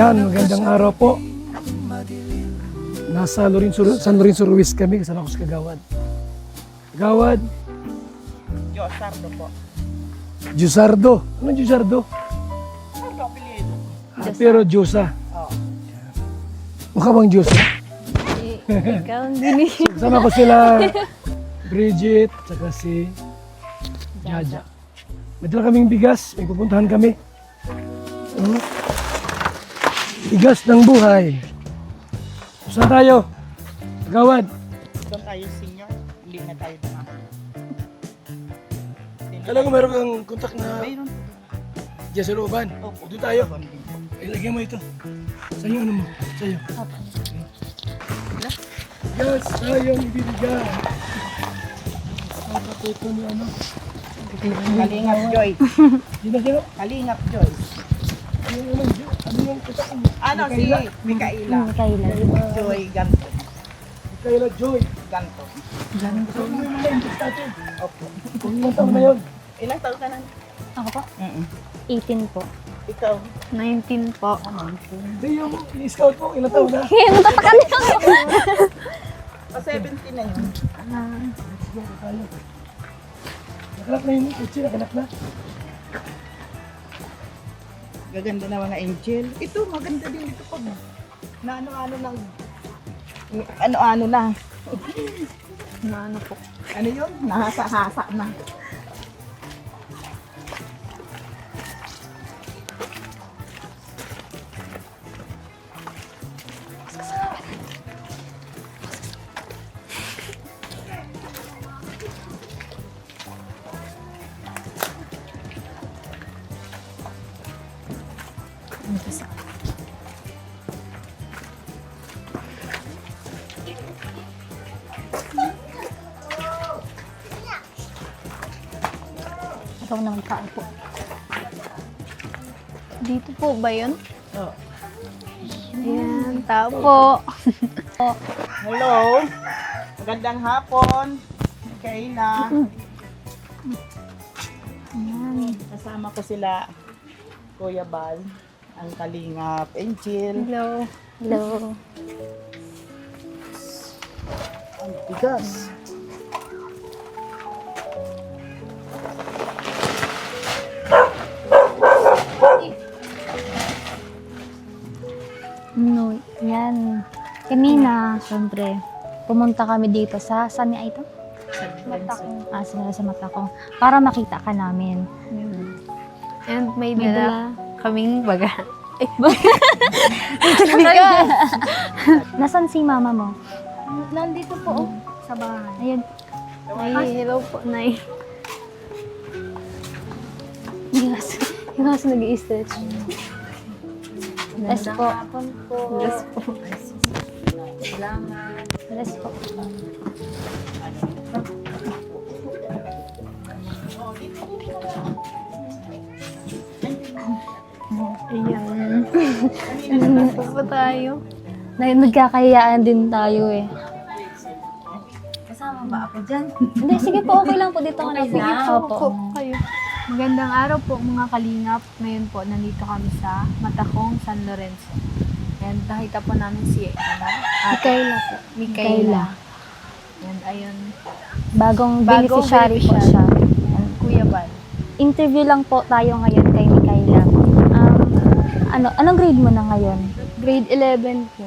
Yan, magandang araw po. Nasa San Lorenzo Ruiz kami, kasama ko si Kagawad. Kagawad? Josardo po. Jusardo. Anong Jusardo? Sardo, apelido. Pero Diyosa. Oo. Mukha bang Diyosa? Ikaw hindi. Kasama ko sila Bridget, saka si Jaja. May dala kaming bigas, may pupuntahan kami. Bigas ng buhay. Saan tayo? Kagawad. Doon tayo senior. Hindi na tayo na. Kailangan ko meron kang kontak na Mayroon. dyan sa looban. Opo. Doon tayo. Ilagay mo ito. Sa'yo ano mo? Sa'yo. Bigas tayong ibibigay. Saka ito ni ano? Kalingap Joy. Sino sino? Kalingap Joy. Ano yung kontak mo? Ano si Mikaela? Kayla. Joy Ganto. Kayla Joy. Ganto. Gusto mo yung mga invest natin. Opo. Kung ilang taon na yun. Ilang taon ka na? Ako po? 18 po. Ikaw? 19 po. Hindi yung i-scout mo, ilang taon na. Kaya natatakan niyo ako. O 17 na yun. Nakalak na yun, kutsi, nakalak na. Gaganda na mga angel. Ito, maganda din ito pag na ano-ano ng ano-ano na. Ano po? Ano yun? Nahasa-hasa na. Ikaw naman tao po. Dito po ba yun? Oh. Ayan, tao po. Hello. Magandang hapon. Mikaela. Ayan. Kasama ko sila Kuya Bal, ang Kalingap Angel. Hello. Hello. Ang bigas. No, yan. Kanina, syempre, pumunta kami dito sa, saan niya ito? Matakong. Sa Matakong. Para makita ka namin. And may May dala kaming baga. Nasaan si mama mo? Nandito po sa bahay. Ayun. Ay, hello po, Nay. Yung aso nag-i-stretch. Yes po. Hapon po. Yes po. Salamat. Yes po. Ayan. Nandito po tayo. Nagkakayaan din tayo eh. Kasama ba ako dyan? Hindi, sige po, okay lang po dito. Okay Sige lang. po. Kayo. Magandang araw po mga kalingap. Ngayon po, nandito kami sa Matakong, San Lorenzo. And nakita po namin si Mikaela po. Mikaela. And ayun, Bagong beneficiary po beneficiary. siya. Kuya Bal. Interview lang po tayo ngayon kay Mikaela. Anong grade mo na ngayon? Grade 11 po.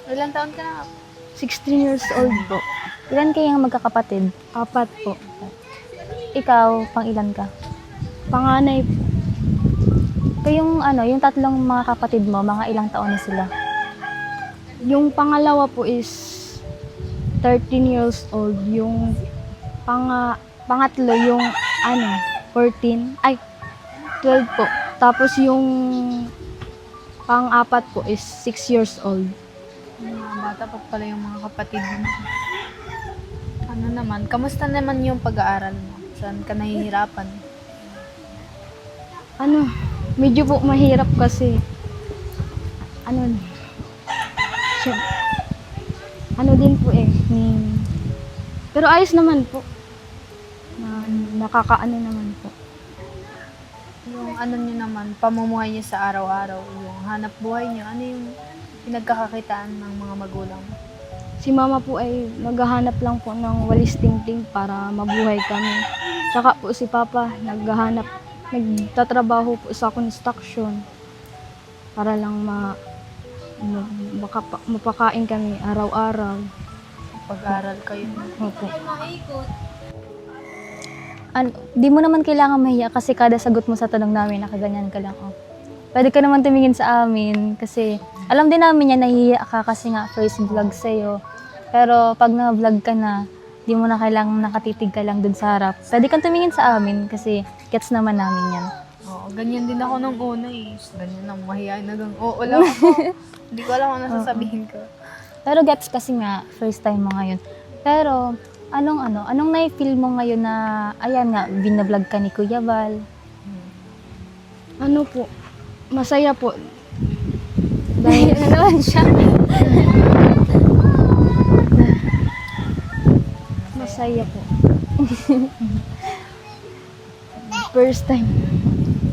Ilang taon ka na? 16 years old po. Ilan kayang magkakapatid? 4 po. Ikaw, pang ilan ka? Panganay po. Kayong yung tatlong mga kapatid mo, mga ilang taon na sila? Yung pangalawa po is 13 years old. Yung pangatlo yung 14. Ay, 12 po. Tapos yung pang-apat po is 6 years old. Bata pa pala yung mga kapatid mo. Ano naman? Kamusta naman yung pag-aaral mo? Saan ka nahihirapan? Medyo po mahirap kasi din po eh. Pero ayos naman po. Nakakaano naman po. Yung ano nyo naman, pamumuhay nyo sa araw-araw, yung hanap buhay nyo, ano yung pinagkakakitaan ng mga magulang? Si mama po ay naghahanap lang po ng walis tingting para mabuhay kami. Tsaka po si papa nagtatrabaho po sa construction para lang mapakain kami araw-araw. Pag-aral kayo. Opo. Di mo naman kailangan mahiya kasi kada sagot mo sa tanong namin, nakaganyan ka lang. Oh. Pwede ka naman tumingin sa amin kasi alam din namin yan, nahihiya ka kasi nga first vlog sa'yo. Pero pag na-vlog ka na, di mo na kailangang nakatitig ka lang dun sa harap. Pwede kang tumingin sa amin kasi gets naman namin yan. Oo, ganyan din ako nung una eh. Ganyan lang, mahihain nagang oo lang ako. Hindi ko alam kung ano sasabihin ko. Pero gets kasi nga, first time mo ngayon. Pero, anong na-feel mo ngayon na, ayan nga, binablog ka ni Kuya Val? Ano po, masaya po. Dahil ano naman siya? Masaya po. First time.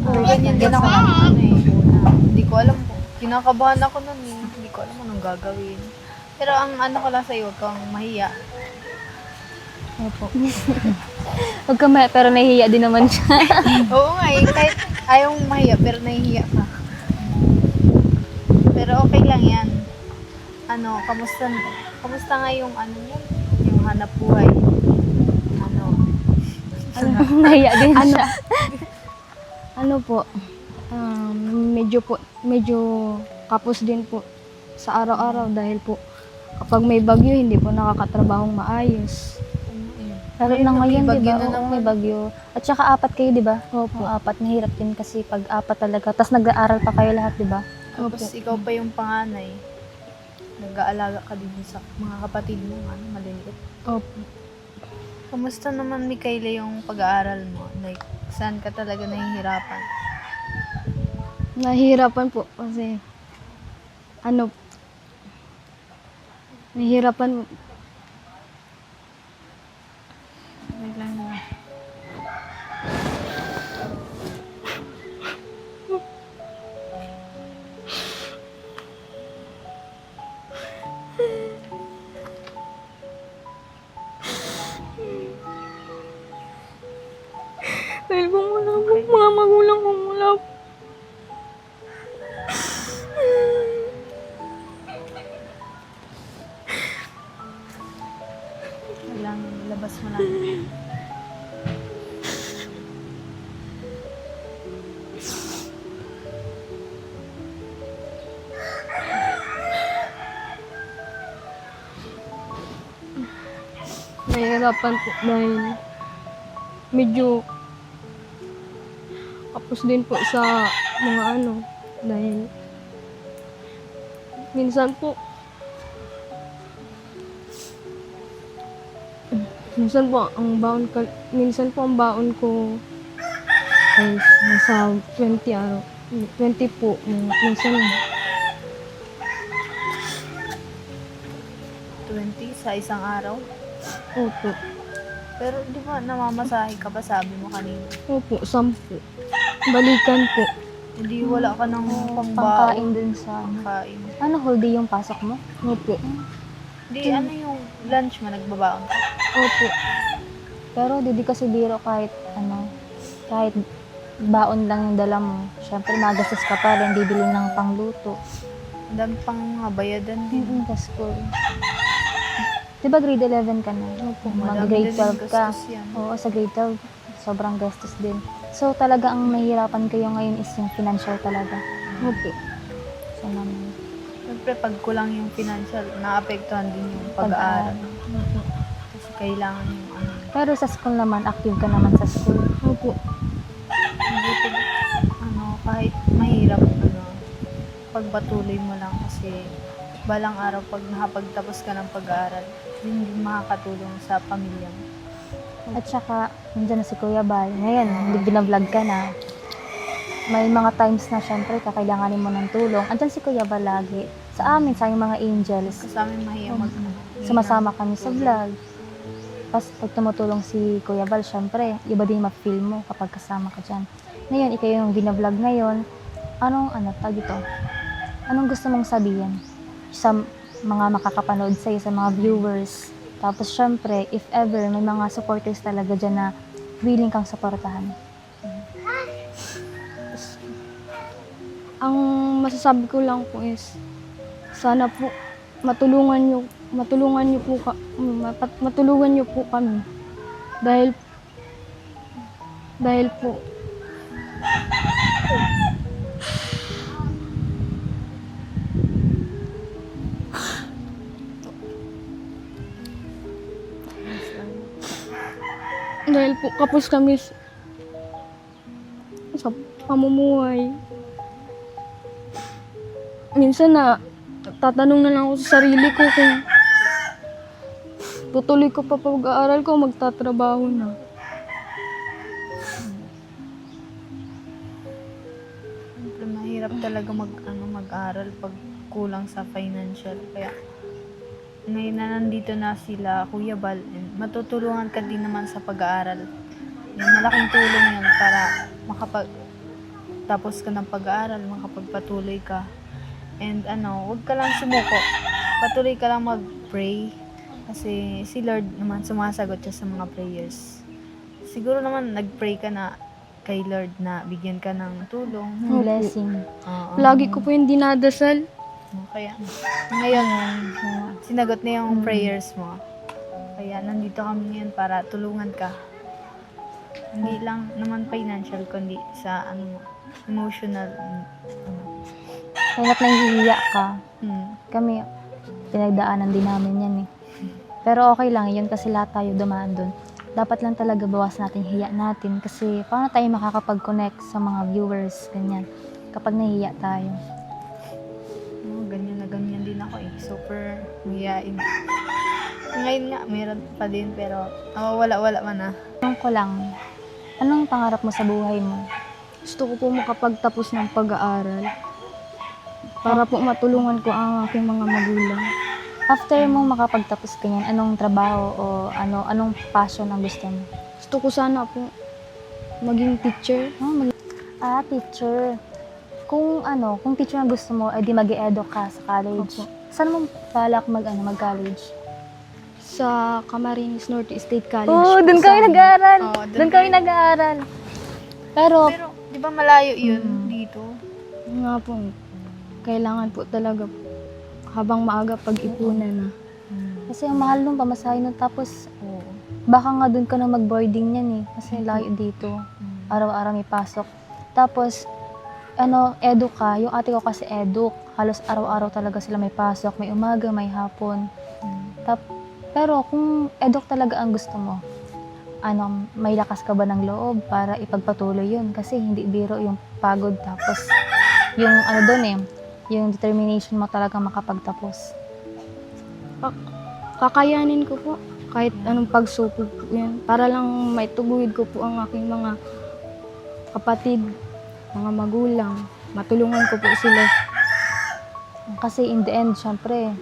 Oo, ganyan din ako nung una eh. Una, hindi ko alam po. Kinakabahan ako nun eh. Hindi ko alam anong gagawin. Pero ang ano ko lang sa'yo, huwag kang mahiya. Opo. Huwag ka pero nahihiya din naman siya. Oo nga eh, kahit ayaw mong mahiya, pero nahihiya ka. Pero okay lang yan. Ano, kamusta nga yung ano yan? Yung hanap buhay? Nahihiya din siya. Ano po, medyo kapos din po sa araw-araw dahil po kapag may bagyo, hindi po nakakatrabahong maayos. Lalo Ayun, na ngayon, may di bagyo ba? na Oo, naman. may bagyo. At saka 4 kayo, di ba? Opo. 4, mahirap din kasi pag 4 talaga. Tapos nag-aaral pa kayo lahat, di ba? Tapos ikaw pa yung panganay. Nag-aalaga ka din sa mga kapatid mo, ano, maliliit. Opo. Kamusta naman, Mikaela, yung pag-aaral mo? Like, saan ka talaga nahihirapan? Nahihirapan po kasi nahihirapan Wait lang na. dahil po wala po mga magulang ko wala po. Wait lang, labas mo lang. Nahihirapan po dahil medyo kapos din po sa mga dahil minsan po ang baon ko ay nasa 20 araw. 20 po. Minsan 20 sa isang araw? opo. Pero di ba namamasahe ka pa, sabi mo kanina? Opo, 10. Balikan po. Hindi wala ka ng Pangkain pangbaon. dun sa... Pangkain. Ano, whole day yung pasok mo? Opo. Di ano yung lunch mo, nagbabaon ka? Opo. Pero di kasi biro kahit baon lang yung dala mo. Siyempre, magastos ka pa rin, bibili ng pangluto. Ang dami pang mga bayadan din. Sa school. Diba grade 11 ka na? Opo. Madami Mag-grade din 12 ka. gastos yan. Oo, sa grade 12, sobrang gastos din. So, talaga ang mahirapan kayo ngayon is yung financial talaga. Opo. So, naman. Siyempre, pag kulang yung financial, naapektuhan din yung pag-aaral. Kasi kailangan yung ano. Pero sa school naman, active ka naman sa school. Opo. Buti, kahit mahirap, pagpatuloy mo lang kasi balang araw pag nakapagtapos ka ng pag-aaral, hindi makakatulong sa pamilya mo. At saka, nandiyan na si Kuya Bal. Ngayon, binablog ka na. May mga times na syempre, kakailanganin mo ng tulong. Andyan si Kuya Bal lagi. Sa amin, sa aming mga angels. Sa amin mahiya Sumasama kami sa vlog. Tapos pag tumutulong si Kuya Bal, syempre, iba din ma-feel mo kapag kasama ka dyan. Ngayon, ikaw yung binablog ngayon. Tag ito? Anong gusto mong sabihin sa mga makakapanood sa'yo, sa mga viewers? Tapos, syempre, if ever, may mga supporters talaga dyan na willing kang supportahan. Ang masasabi ko lang po is, sana po matulungan niyo po kami. Dahil po kapos kami sa pamumuhay. Minsan tatanong na lang ako sa sarili ko kung tutuloy ko pa pag-aaral ko, magtatrabaho na. Siyempre, mahirap talaga mag-aral pag kulang sa financial. Kaya, ngayon na nandito na sila, Kuya Bal, and matutulungan ka din naman sa pag-aaral. Yung malaking tulong yan para makapag-tapos ka ng pag-aaral, makapagpatuloy ka. And huwag ka lang sumuko. Patuloy ka lang mag-pray. Kasi si Lord naman sumasagot siya sa mga prayers. Siguro naman nag-pray ka na kay Lord na bigyan ka ng tulong. Blessing. Oo. Lagi ko po yung dinadasal. Kaya ngayon, sinagot na yung prayers mo. Kaya nandito kami ngayon para tulungan ka. Hindi lang naman financial, kundi sa emotional. Kahit nahihiya ka, Hmm. kami, pinagdaanan din namin yan eh. Pero okay lang yun kasi lahat tayo dumaan dun. Dapat lang talaga bawas natin hiya natin kasi paano tayo makakapag-connect sa mga viewers, ganyan, kapag nahihiya tayo. Ganyan na ganyan din ako eh. Super mahihain. Ngayon nga, meron pa din pero wala man na. Tanong ko lang, anong pangarap mo sa buhay mo? Gusto ko po makapagtapos ng pag-aaral para po matulungan ko ang aking mga magulang. After mo makapagtapos ganyan, anong trabaho o anong passion ang gusto mo? Gusto ko sana po maging teacher. Teacher. Kung teacher ang gusto mo, edi mag-e-edo ka sa college. Opo. Saan mo balak mag-college? Sa Camarines Norte State College. Oo, po dun sa kami amin. nag-aaral. Oo, Dun kami nag-aaral. Pero, Pero, di ba malayo yun dito? Nga po, kailangan po talaga habang maaga pag-ipunan na. kasi ang mahal nung pamasahe nun. Tapos, baka nga dun ka na mag-boarding yan eh. Kasi layo dito. Araw-araw may pasok. Tapos, edu ka. Yung ate ko kasi edu. Halos araw-araw talaga sila may pasok. May umaga, may hapon. Pero kung eduk talaga ang gusto mo, may lakas ka ba ng loob para ipagpatuloy yun? Kasi hindi biro yung pagod. Tapos, yung yung determination mo talaga makapagtapos. Kakayanin ko po kahit anong pagsupod po yan. Para lang may tuguid ko po ang aking mga kapatid, mga magulang. Matulungan ko po sila. Kasi in the end, syempre,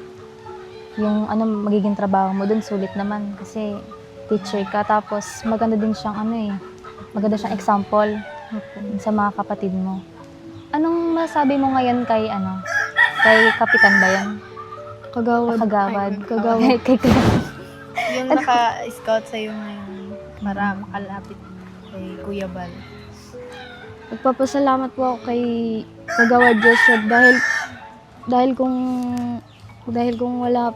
yung magiging trabaho mo dun, sulit naman. Kasi teacher ka, tapos maganda din siyang maganda siyang example sa mga kapatid mo. Anong masabi mo ngayon kay Kapitan ba yan? Kagawad. Kagawad. Kagawad. Kay Yung naka-scout sa'yo ngayon para makalapit kay Kuya Bal. Nagpapasalamat po ako kay Kagawad Joseph dahil kung wala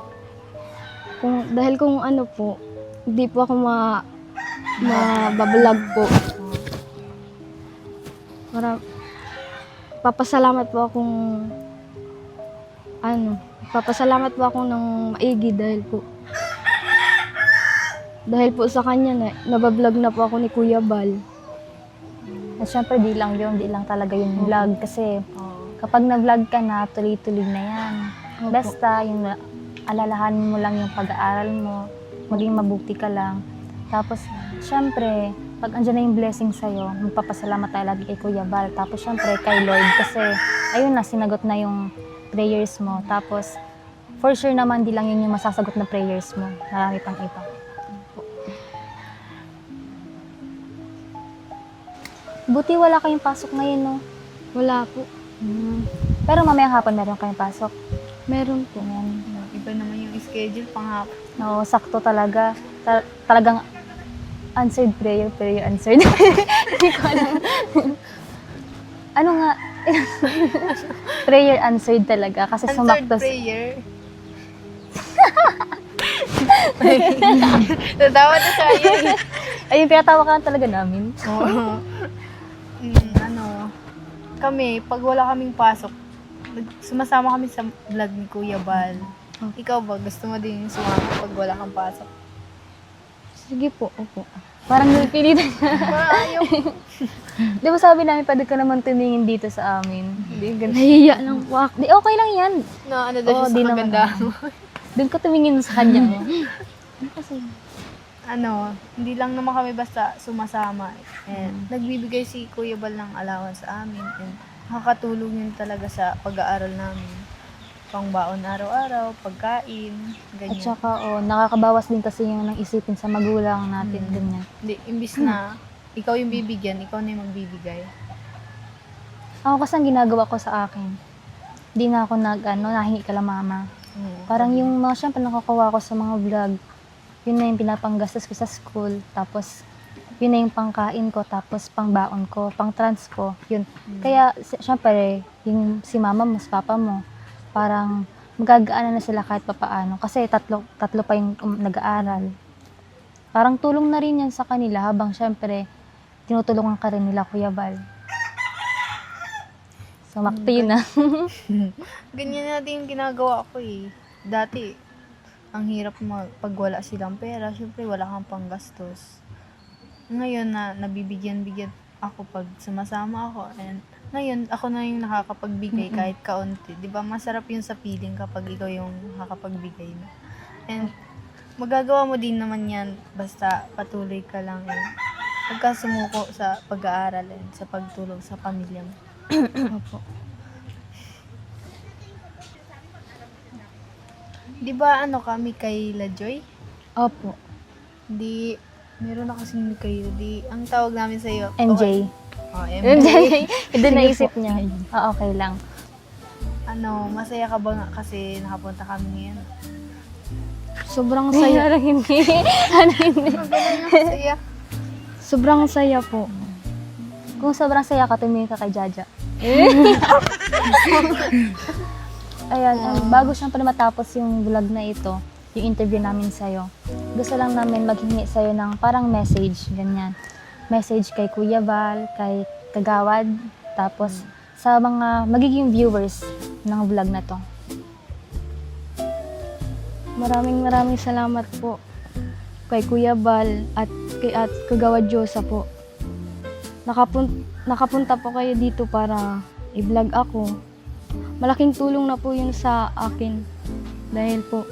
po, hindi po ako mabablog po. Papasalamat po akong ng maigi dahil po sa kanya nabablog na po ako ni Kuya Bal. At syempre, di lang talaga yung vlog. Kasi kapag na-vlog ka na, tuloy-tuloy na yan. Opo. Basta, yung alalahanin mo lang yung pag-aaral mo, maging mabuti ka lang. Tapos, syempre, pag andyan na yung blessing sa'yo, magpapasalamat tayo lagi kay Kuya Bal. Tapos, syempre, kay Lord. Kasi, ayun na, sinagot na yung prayers mo. Tapos, for sure naman, di lang yun yung masasagot na prayers mo. Marami pang iba. Buti wala kayong pasok ngayon, no? Wala po. Pero mamayang hapon meron kayong pasok. Meron po. Ayan. Iba naman yung schedule panghapon. Oo, sakto talaga. Talagang answered prayer, prayer answered. Hindi ko alam. Ano nga? Prayer answered talaga kasi Answered sumakto. prayer. Natawa na tayo. Ayun, pinatawa ka lang talaga namin. Oo. Kami, pag wala kaming pasok, sumasama kami sa vlog ni Kuya Bal. Ikaw ba, gusto mo din sumama pag wala kang pasok? Sige po, opo. Parang nilpilitan niya. Parang ayaw. Di ba sabi namin, pwede ka naman tumingin dito sa amin. Di, ganun. Nahihiya lang po ako. Di, okay lang yan. No, ano daw Oo, siya di sa naman. kagandahan mo. Doon ka tumingin sa kanya. Kasi, Hindi lang naman kami basta sumasama. And nagbibigay si Kuya Bal ng allowance sa amin. And nakakatulong yun talaga sa pag-aaral namin. Pangbaon araw-araw, pagkain, at ganyan. saka, nakakabawas din kasi yung nang isipin sa magulang natin, ganyan. Hindi, imbis na ikaw yung bibigyan, ikaw na yung magbibigay. Ako kasi ang ginagawa ko sa akin, hindi na ako nahingi kala mama. Parang yung mga syempre nakakuha ko sa mga vlog, yun na yung pinapanggastos ko sa school, tapos yun na yung pangkain ko, tapos pangbaon ko, pang trans ko, yun. Kaya syempre, yung si mama mo, si papa mo, parang magagaan na sila kahit papaano. Kasi tatlo pa yung nag-aaral. Parang tulong na rin yan sa kanila habang syempre, tinutulungan ka rin nila Kuya Bal. So, makto yun na. Ganyan natin yung ginagawa ko eh. Dati, ang hirap pag wala silang pera, syempre wala kang panggastos. Ngayon na nabibigyan-bigyan ako pag sumasama ako, and ngayon ako na yung nakakapagbigay kahit kaunti. 'Di ba? Masarap yung sa feeling kapag ikaw yung nakakapagbigay na. And magagawa mo din naman yan basta patuloy ka lang eh. Pagka sumuko sa pag-aaral and sa pagtulong sa pamilya mo. Opo. Di ba kami kay La Joy? Opo. Di, meron na kasing kay di, ang tawag namin sa iyo. MJ. Oh, MJ. MJ. Ito naisip niya. Okay lang. Masaya ka ba nga kasi nakapunta kami ngayon? Sobrang saya. Parang hindi. Masaya. Sobrang saya po. Kung sobrang saya ka, tumingin ka kay Jaja. Ayan, bago siyempre matapos yung vlog na ito, yung interview namin sa'yo, gusto lang namin maghingi sa'yo ng parang message, ganyan. Message kay Kuya Bal, kay Kagawad, tapos sa mga magiging viewers ng vlog na to. Maraming salamat po kay Kuya Bal at kay Kagawad Diyosa po. Nakapunta po kayo dito para i-vlog ako. Malaking tulong na po yun sa akin dahil po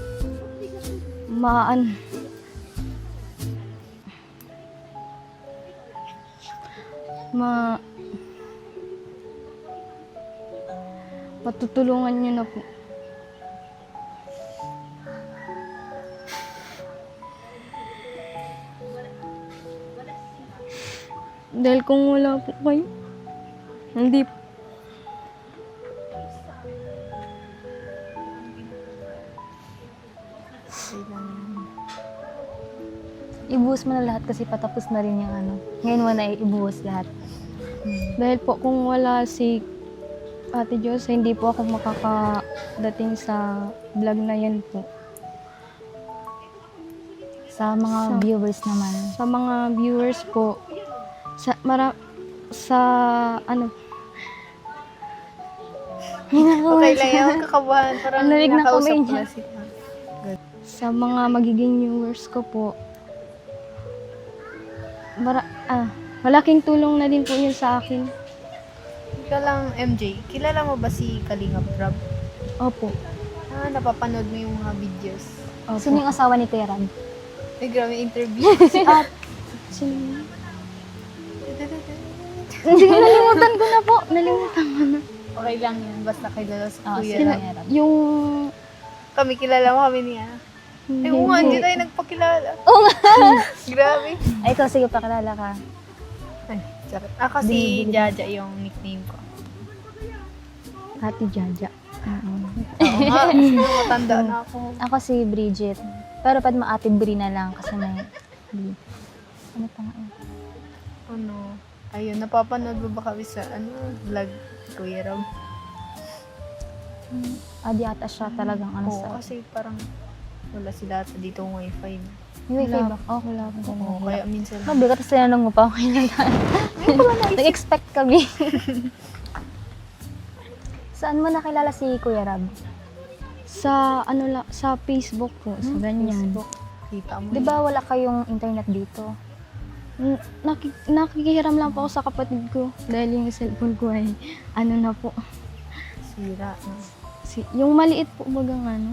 matutulungan nyo na po. Dahil kung wala po kayo, hindi po. Ibuhos mo na lahat kasi patapos na rin yung Ngayon mo na ibuhos lahat. Dahil po kung wala si Ate Diyos, hindi po ako makakadating sa vlog na yan po. Sa mga viewers naman. Sa mga viewers po, Okay lang yan, kakabahan. Parang Ang lamig ng nakausap kamay ko niya. na si sa mga magiging viewers ko po, malaking tulong na din po yun sa akin. Ikaw lang, MJ, kilala mo ba si Kalinga Prab? Opo. Napapanood mo yung mga videos. Opo. Sino yung asawa ni Kuya Ram? Ay, grabe interview. Sino? Nalimutan ko na po. Nalimutan ko na. Okay lang yan, basta kilala si Ah, Kuya sino? Ram. Yung... Kami, kilala mo kami niya. Ay, Hindi hindi po. tayo nagpakilala. Grabe. Ay, ikaw, sige, pakilala ka. Ay, Charot. Ako si Jaja yung nickname ko. Ate Jaja. Oo nga, sino matanda na ako. Ako si Bridget. Pero pwede Ate Bri na lang kasi may... Ano pa nga yun? Ano, ayun, napapanood mo ba kami sa, vlog, Kuya Rob? Adi ata siya talagang ano Oo, sa... kasi parang wala sila sa dito ng wifi. May wifi ba? Oh, wala po. Oo, kaya minsan, Mabigat kasi tinanong mo pa ako kailangan. Nag-expect kami. Saan mo nakilala si Kuya Rab? Sa sa Facebook po, sa ganyan. Facebook, kita mo. Di ba wala kayong internet dito? Nakikihiram lang po ako sa kapatid ko dahil yung cellphone ko ay ano na po. Sira. No? Yung maliit po bagang ano.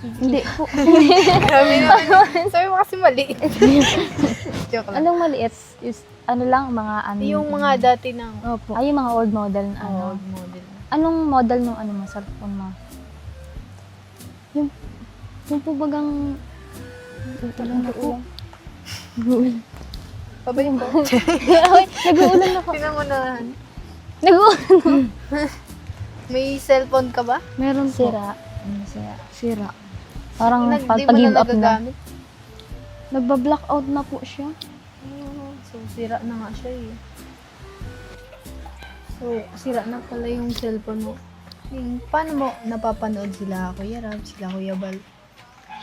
Hindi po. Grabe naman. Sabi mo kasi mali. Joke lang. Anong maliit? Is, ano lang, mga ano? Yung mga dati ng Opo. Ay, yung mga old model na ano. old model. Anong model nung ano mo, cellphone mo? Yung po bagang ulan na po. Pabalik ko. Nag-uulan ako. Pinamunahan. Nag-uulan. May cellphone ka ba? Meron po. Sira. Sira. Sira. Parang Di pag mo give na up na. nagagamit? Nagba-blackout na po siya. So, sira na nga siya eh. So, sira na pala yung cellphone mo. Paano mo napapanood sila Kuya Rab, sila Kuya Bal?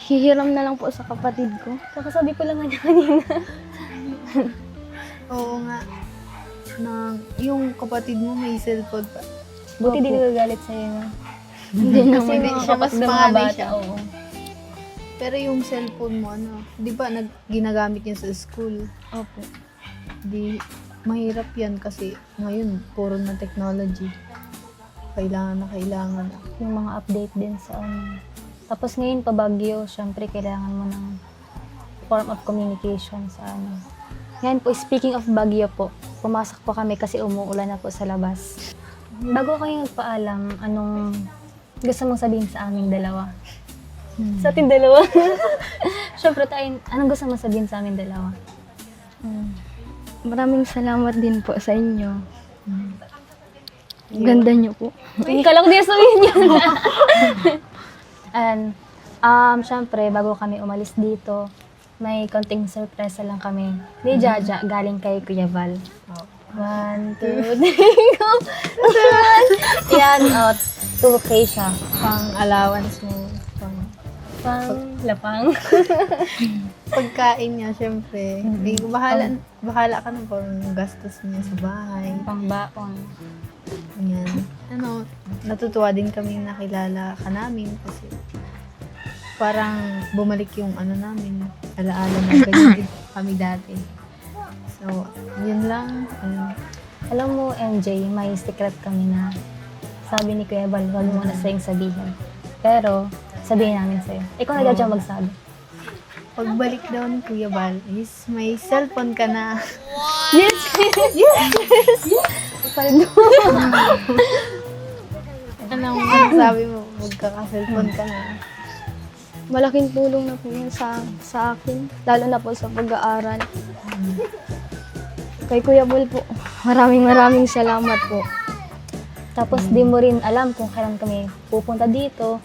Hihiram na lang po sa kapatid ko. Kakasabi ko lang nga kanina. Oo nga. Yung kapatid mo may cellphone pa. Buti di nagagalit sa'yo na. Hindi Kasi naman. hindi siya mas Kapag ng mga panganay bata, siya. oo. Pero yung cellphone mo, di ba ginagamit niya sa school? Opo. Di, mahirap yan kasi ngayon, puro na technology. Kailangan na. Yung mga update din sa ano. Tapos ngayon pa Baguio, syempre kailangan mo ng form of communication sa ano. Ngayon po, speaking of Baguio po, pumasok po kami kasi umuulan na po sa labas. Bago kayo nagpaalam, anong gusto mong sabihin sa aming dalawa? Sa ating dalawa? Syempre tayo, anong gusto mong sabihin sa aming dalawa? Maraming salamat din po sa inyo. Ganda niyo po. Tingin ka lang din sabihin yun. And, syempre, bago kami umalis dito, may konting surprise lang kami. Ni Jaja, galing kay Kuya Val. 1, 2, 3, go! Yan, 2K siya. Pang allowance mo, Pang lapang. pagkain niya, syempre. Bahala ka na pang gastos niya sa bahay. Pang baon. Yan. Natutuwa din kami nakilala ka namin kasi parang bumalik yung namin, alaala na ganyan din kami dati. So, yun lang. Alam mo, MJ, may secret kami na sabi ni Kuya Val, wag mo na sa'yong sabihin. Pero, sabihin namin sa'yo. Ikaw na dyan magsabi. Pagbalik daw ni Kuya Bal is may cellphone ka na. Yes! Anong sabi mo? Magkaka-cellphone ka na. Malaking tulong na po yun sa akin. Lalo na po sa pag-aaral. Kay Kuya Bul po, maraming salamat po. Tapos di mo rin alam kung kailan kami pupunta dito.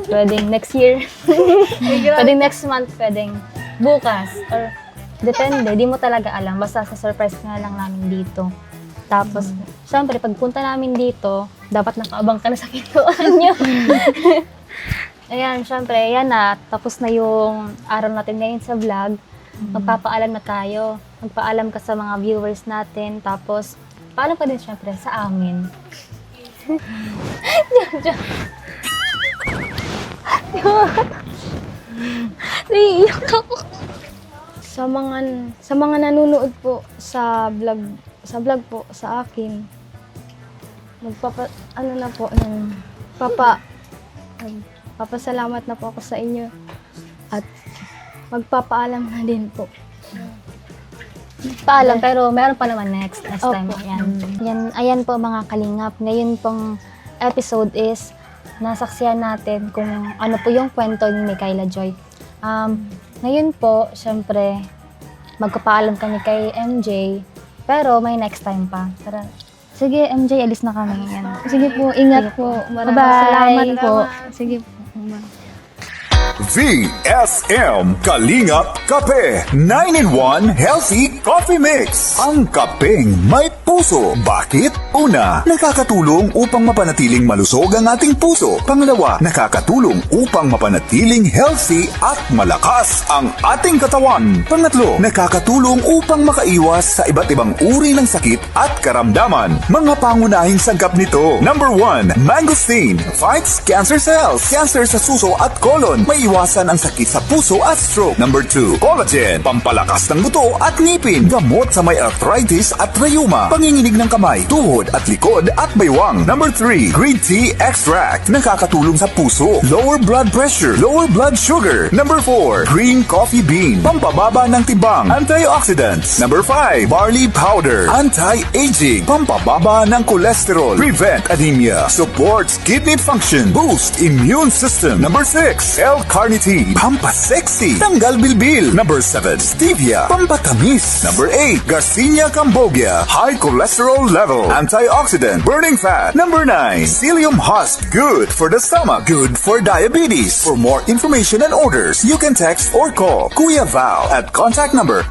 Pwedeng next year. Pwedeng next month. Pwedeng bukas. Or depende. Di mo talaga alam. Basta sa surprise nga lang namin dito. Tapos, syempre, pagpunta namin dito, dapat nakaabang ka na sa pintuan nyo. Ayan, syempre, yan na. Tapos na yung araw natin ngayon sa vlog. Magpapaalam na tayo. Magpaalam ka sa mga viewers natin. Tapos, paalam ka din syempre sa amin. Naiiyak ako. Sa mga nanonood po sa vlog po sa akin. Papasalamat na po ako sa inyo at magpapaalam na din po. Paalam, pero meron pa naman next time. Opo. Ayan po mga kalingap. Ngayon pong episode is nasaksihan natin kung ano po yung kwento ni Micaela Joy. Ngayon po, syempre, magpapaalam kami kay MJ. Pero may next time pa. Tara. Sige, MJ, alis na kami. Yan. Sige po, ingat po. Maraming Bye-bye salamat po. Salamat. Sige po. VSM Kalingap Kape 9-in-1 Healthy Coffee Mix. Ang kapeng may puso. Bakit? Una, nakakatulong upang mapanatiling malusog ang ating puso. Pangalawa, nakakatulong upang mapanatiling healthy at malakas ang ating katawan. Pangatlo, nakakatulong upang makaiwas sa iba't ibang uri ng sakit at karamdaman. Mga pangunahing sangkap nito. Number 1, mangosteen fights cancer cells. Cancer sa suso at colon. May iwasan ang sakit sa puso at stroke. Number 2, collagen, pampalakas ng buto at ngipin. Gamot sa may arthritis at rheuma. Panginginig ng kamay, tuhod at likod at baywang. Number 3, green tea extract, nakakatulong sa puso. Lower blood pressure, lower blood sugar. Number 4, green coffee bean, pampababa ng tibang. Antioxidants. Number 5, barley powder, anti-aging, pampababa ng cholesterol. Prevent anemia, supports kidney function, boost immune system. Number 6, L-carnitine, pampasexy, tanggal bilbil. Number 7, stevia, pampatamis. Number 8, Garcinia cambogia, high cholesterol level, antioxidant, burning fat. Number 9, psyllium husk, good for the stomach, good for diabetes. For more information and orders, you can text or call Kuya Val at contact number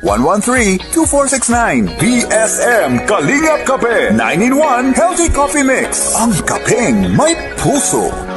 0929-113-2469. VSM Kalingap Kape 9-in-1 Healthy Coffee Mix. Ang kapeng may puso.